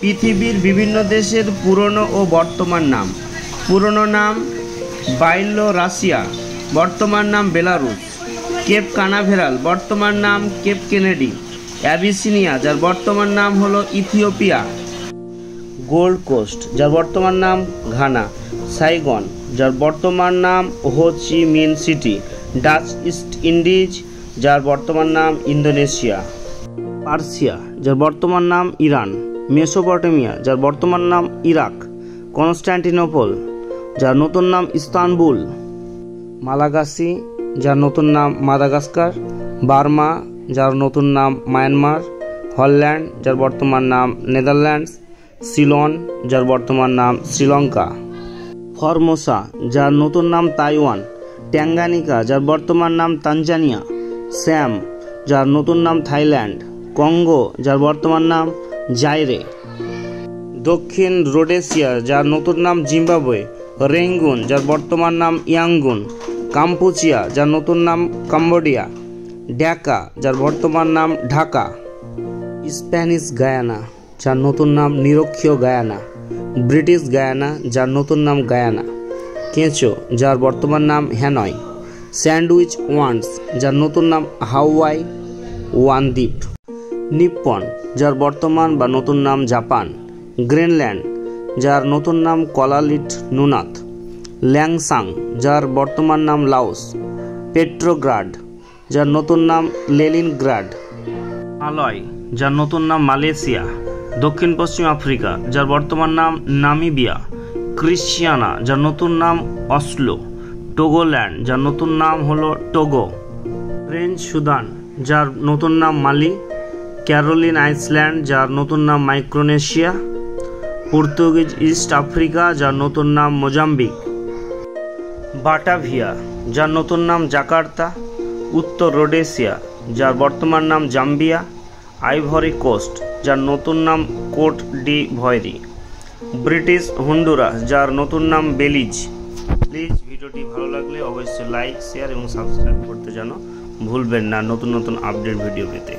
পৃথিবীর বিভিন্ন দেশের পুরনো ও বর্তমান নাম। পুরনো নাম বাইলো রাশিয়া, বর্তমান নাম বেলারুস। কেপ কানাভেরাল, বর্তমান নাম কেপ কেনেডি। অ্যাবিসিনিয়া, যার বর্তমান নাম হলো ইথিওপিয়া। গোল্ড কোস্ট, যার বর্তমান নাম ঘানা। সাইগন, যার বর্তমান নাম Ho Chi Minh city. Dutch East Indies, যার বর্তমান নাম ইন্দোনেশিয়া। পার্সিয়া, যার বর্তমান নাম ইরান। মেসোপটেমিয়া, যার বর্তমান নাম ইরাক। কনস্ট্যান্টিনোপল, যার নতুন নাম ইস্তানবুল। মালাগাসি, যার নতুন নাম মাদাগাস্কার। বার্মা, যার নতুন নাম মায়ানমার। হল্যান্ড, যার বর্তমান নাম নেদারল্যান্ডস। সিলন, যার বর্তমান নাম শ্রীলঙ্কা। ফরমোসা, যার নতুন নাম তাইওয়ান। ট্যাঙ্গানিকা, যার বর্তমান নাম তানজানিয়া। স্যাম, যার নতুন নাম থাইল্যান্ড। কঙ্গো, যার বর্তমান নাম জাইরে। দক্ষিণ রোডেশিয়া, যার নতুন নাম জিম্বাবুয়ে। রেঙ্গুন, যার বর্তমান নাম ইয়াঙ্গুন। কাম্পুচিয়া, যার নতুন নাম কম্বোডিয়া। ঢাকা, যার বর্তমান নাম ঢাকা। স্প্যানিশ গায়ানা, যার নতুন নাম নিরক্ষীয় গায়ানা। ব্রিটিশ গায়ানা, যার নতুন নাম গায়ানা। কেঁচো, যার বর্তমান নাম হ্যানয়। স্যান্ডউইচ ওয়ান্ডস, যার নতুন নাম হাওয়াই ওয়ান দ্বীপ। নিপ্পন, যার বর্তমান বা নতুন নাম জাপান। গ্রিনল্যান্ড, যার নতুন নাম কলালিট নুনাত। ল্যাংসাং, যার বর্তমান নাম লাওস। পেট্রোগ্রাড, যার নতুন নাম লেনিনগ্রাড। মালয়, যার নতুন নাম মালয়েশিয়া। দক্ষিণ পশ্চিম আফ্রিকা, যার বর্তমান নাম নামিবিয়া। ক্রিশ্চিয়ানা, যার নতুন নাম অসলো। টোগোল্যান্ড, যার নতুন নাম হলো টোগো। ফ্রেঞ্চ সুদান, যার নতুন নাম মালি। ক্যারোলিন আইসল্যান্ড, যার নতুন নাম মাইক্রোনেশিয়া। পর্তুগিজ ইস্ট আফ্রিকা, যার নতুন নাম মোজাম্বিক। বাটাভিয়া, যার নতুন নাম জাকার্তা। উত্তর রোডেশিয়া, যার বর্তমান নাম জাম্বিয়া। আইভরি কোস্ট, যার নতুন নাম কোট ডি ভয়রি। ব্রিটিশ হন্ডুরাস, যার নতুন নাম বেলিজ। প্লিজ ভিডিওটি ভালো লাগলে অবশ্যই লাইক, শেয়ার এবং সাবস্ক্রাইব করতে যেন ভুলবেন না নতুন নতুন আপডেট ভিডিও পেতে।